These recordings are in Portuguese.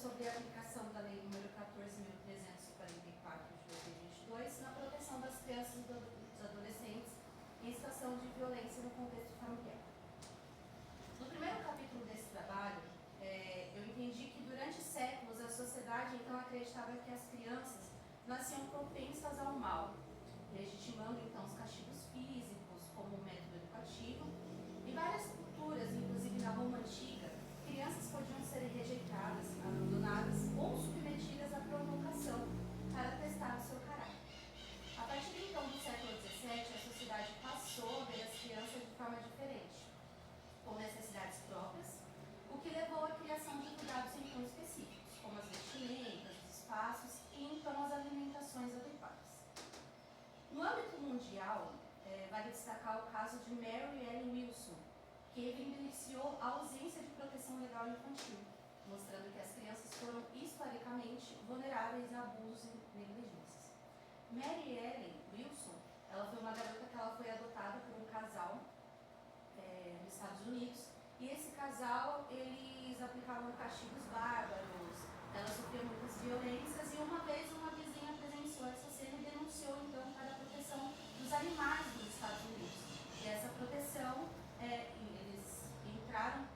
sobre a aplicação da Lei nº 14.344 de 2022 na proteção das crianças e dos adolescentes em situação de violência no contexto familiar. No primeiro capítulo desse trabalho, eu entendi que durante séculos a sociedade então acreditava que as crianças nasciam propensas ao mal, legitimando então os castigos físicos como um método educativo. Em várias culturas, inclusive na Roma Antiga, crianças podiam ser rejeitadas, abandonadas ou submetidas à provocação para testar o seu caráter. A partir então do século XVII, a sociedade passou a ver as crianças de forma diferente, com necessidades próprias, o que levou à criação de cuidados então específicos, como as vestimentas, os espaços e então as alimentações adequadas. No âmbito mundial, vale destacar o caso de Mary Ellen Wilson, que evidenciou a ausência de proteção legal infantil, mostrando que as crianças foram historicamente vulneráveis a abusos e negligências. Mary Ellen Wilson, ela foi uma garota que ela foi adotada por um casal nos Estados Unidos, e esse casal, eles aplicavam castigos bárbaros, ela sofria muitas violências, e uma vez uma vizinha presenciou essa cena e denunciou então para a proteção dos animais dos Estados Unidos. E essa proteção, eles entraram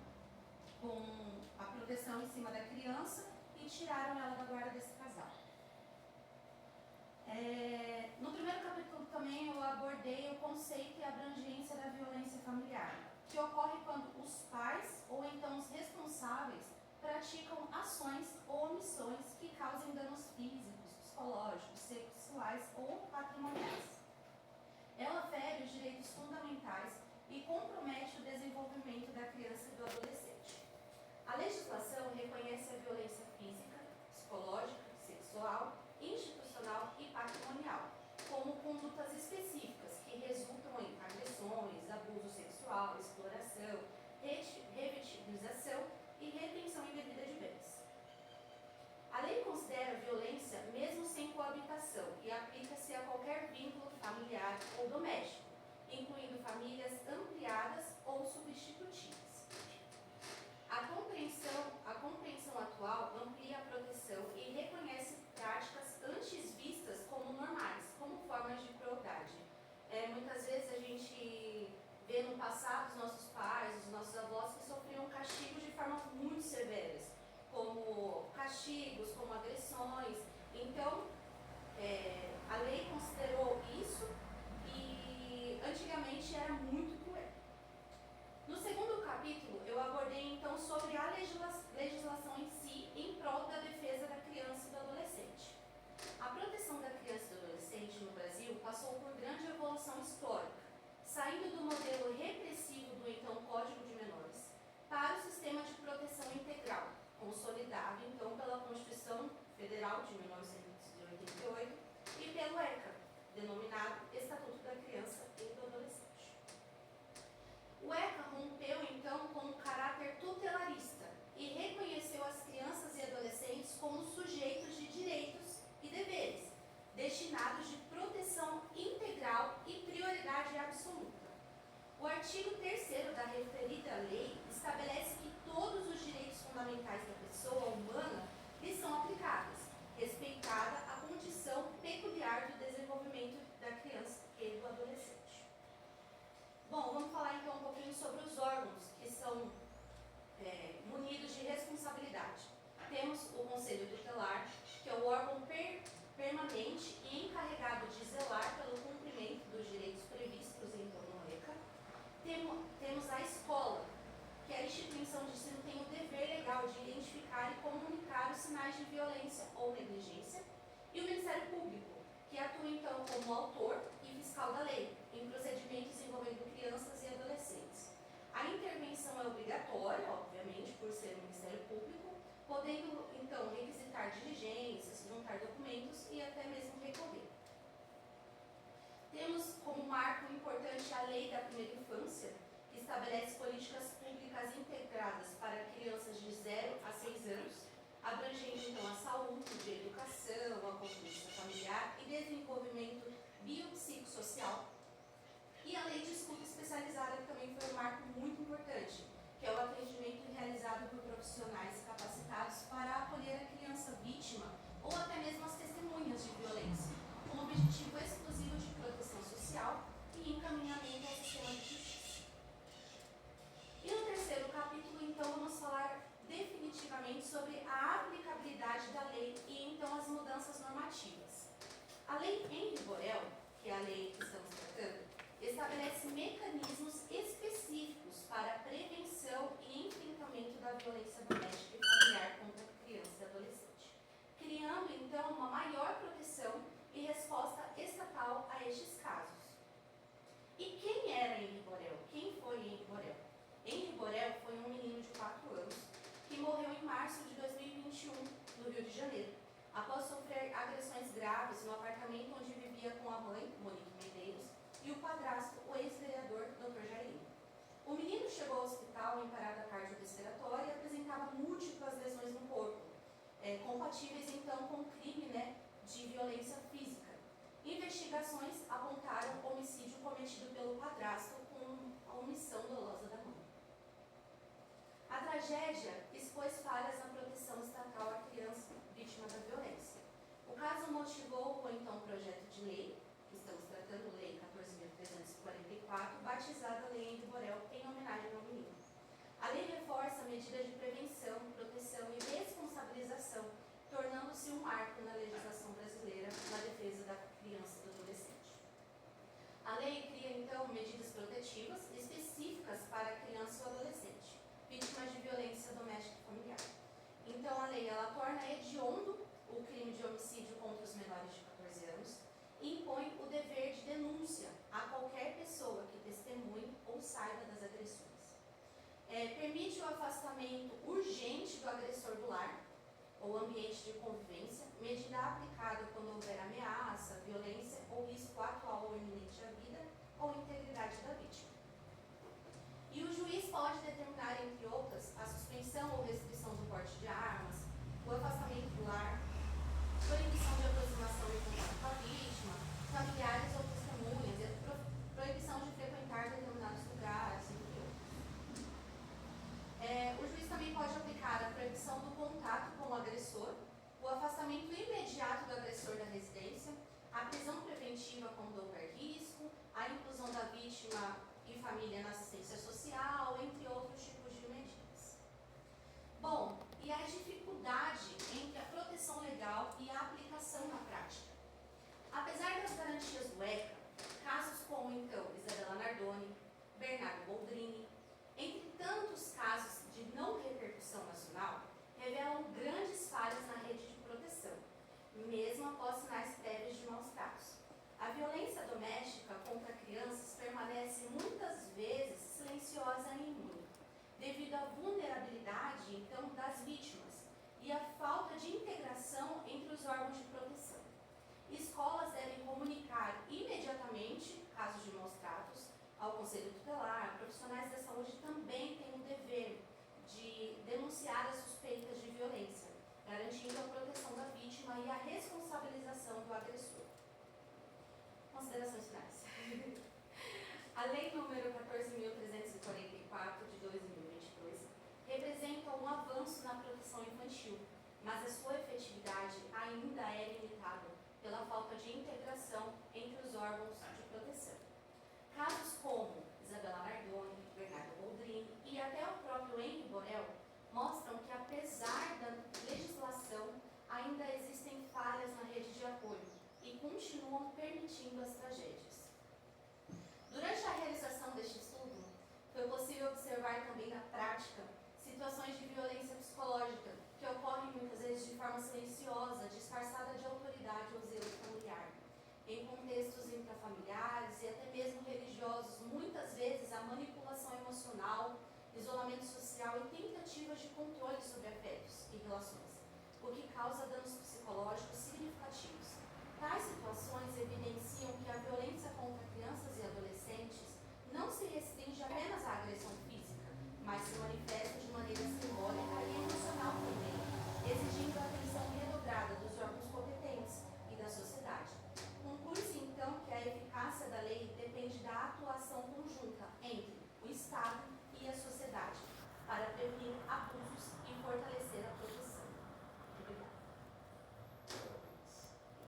com a proteção em cima da criança e tiraram ela da guarda desse casal. No primeiro capítulo também eu abordei o conceito e a abrangência da violência familiar, que ocorre quando os pais ou então os responsáveis praticam ações ou omissões que causem danos físicos, psicológicos, sexuais ou patrimoniais. Ela fere os direitos fundamentais e compromete o desenvolvimento da criança e do adolescente. A legislação reconhece a violência física, psicológica, sexual, institucional e patrimonial, como condutas específicas que resultam em agressões, abuso sexual, exploração, revitimização e retenção indevida de bens. A lei considera a violência mesmo sem coabitação e aplica-se a qualquer vínculo familiar ou doméstico, incluindo famílias ampliadas ou substitutivas. A compreensão atual amplia a proteção e reconhece práticas antes vistas como normais, como formas de crueldade. Muitas vezes a gente vê no passado os nossos pais, os nossos avós que sofriam castigos de forma muito severas, como castigos, como agressões. Então, a lei considerou isso e antigamente era muito cruel. No segundo capítulo, eu abordei então sobre a legislação em si em prol da defesa da criança e do adolescente. A proteção da criança e do adolescente no Brasil passou por grande evolução histórica, saindo do modelo repressivo do então Código de Menores para o sistema de proteção integral, consolidado então pela Constituição Federal de 1988 e pelo ECA, denominado Estatuto da Criança e do Adolescente. O ECA rompeu então com o caráter tutelarista e reconheceu as crianças e adolescentes como sujeitos de direitos e deveres, destinados de proteção integral e prioridade absoluta. O artigo 3º da referida lei estabelece que todos os direitos fundamentais da pessoa humana lhe são aplicados, respeitada a condição peculiar do desenvolvimento da criança e do adolescente. Bom, vamos falar então um pouquinho sobre os órgãos que são munidos de responsabilidade. Temos o Conselho Tutelar, que é o órgão permanente e encarregado de zelar pelo cumprimento dos direitos previstos então no ECA. Temos a escola, que a instituição de ensino tem o dever legal de identificar e comunicar os sinais de violência ou negligência, e o Ministério Público, que atua então como autor e fiscal da lei, em procedimentos envolvendo crianças e adolescentes. A intervenção é obrigatória, obviamente, por ser o Ministério Público, podendo então requisitar diligências, juntar documentos e até mesmo recorrer. Temos como marco importante a Lei da Primeira Infância, que estabelece políticas públicas integradas para crianças de 0 a 6 anos, abrangendo então a saúde, a educação, a convivência familiar e desenvolvimento biopsicossocial. E a lei de escuta especializada, que também foi um marco muito importante, que é o atendimento realizado por profissionais capacitados para acolher a Lei Henri Borel, que é a lei que estamos tratando, estabelece mecanismos específicos para a prevenção e enfrentamento da violência doméstica e familiar contra criança e adolescente, criando então uma maior proteção e resposta estatal a estes casos. E quem era Henri Borel? Quem foi Henri Borel? Henri Borel foi um menino de 4 anos que morreu em março de 2021 no Rio de Janeiro, após sofrer agressões graves no apartamento onde vivia com a mãe, Monique Medeiros, e o padrasto, o ex-vereador Dr. Jairinho. O menino chegou ao hospital em parada cardiorrespiratória e apresentava múltiplas lesões no corpo, compatíveis então com o crime de violência física. Investigações apontaram homicídio cometido pelo padrasto com a omissão dolosa da mãe. A tragédia expôs falhas na proteção estatal à criança vítima da violência. O caso motivou o então projeto de lei, que estamos tratando, Lei 14.344, batizada Lei Henri Borel, em homenagem ao menino. A lei reforça medidas de prevenção, proteção e responsabilização, tornando-se um marco na legislação brasileira na defesa da criança e do adolescente. A lei cria, então, medidas protetivas específicas para a criança e o adolescente, vítimas de violência doméstica e familiar. Então, a lei ela torna hediondo o crime de homicídio contra os menores de 14 anos e impõe o dever de denúncia a qualquer pessoa que testemunhe ou saiba das agressões. Permite o afastamento urgente do agressor do lar ou ambiente de convivência, medida aplicada quando houver ameaça, violência ou risco atual ou iminente à vida ou integridade da vítima. E o juiz pode determinar, entre outras, a suspensão ou restrição do porte de armas, o afastamento do lar, proibição de aproximação e contato com a vítima, familiares ou testemunhas, e proibição de frequentar determinados lugares, entre outros. O juiz também pode aplicar a proibição do contato com o agressor, o afastamento imediato do agressor da residência, a prisão preventiva quando houver risco, a inclusão da vítima e família na assistência social, entre outros tipos de medidas. Bom, e a dificuldade entre a proteção legal e a aplicação na prática? Apesar das garantias do ECA, casos como, então, Isabela Nardoni, Bernardo Boldrini, entre tantos casos de não repercussão nacional, revelam grandes falhas na rede de proteção, mesmo após sinais prévios de maus tratos. A violência doméstica contra crianças permanece muitas vezes silenciosa e imune, devido à vulnerabilidade, então, das vítimas e à falta de integração entre os órgãos de proteção. Escolas devem comunicar imediatamente casos de maus tratos ao Conselho Tutelar. Profissionais da saúde também têm o dever de denunciar as suspeitas de violência, garantindo a proteção da vítima e a responsabilização do agressor. Considerações finais. A Lei número 14.344 de 2022 representa um avanço na proteção infantil, mas a sua efetividade ainda é limitada pela falta de integração entre os órgãos de proteção. Casos como Isabela Nardoni, Bernardo Boldrini e até o próprio Henri Borel mostram que, apesar da legislação, ainda existem falhas na rede de apoio e continuam permitindo as tragédias. Durante a realização deste estudo, foi possível observar também na prática situações de violência psicológica que ocorrem muitas vezes de forma silenciosa, disfarçada de autoridade ou zelo familiar, em contextos intrafamiliares e até mesmo religiosos, muitas vezes a manipulação emocional, isolamento social e tentativas de controle sobre afetos e relações, o que causa danos psicológicos significativos. Tais situações evidenciam que a violência contra crianças e adolescentes não se restringe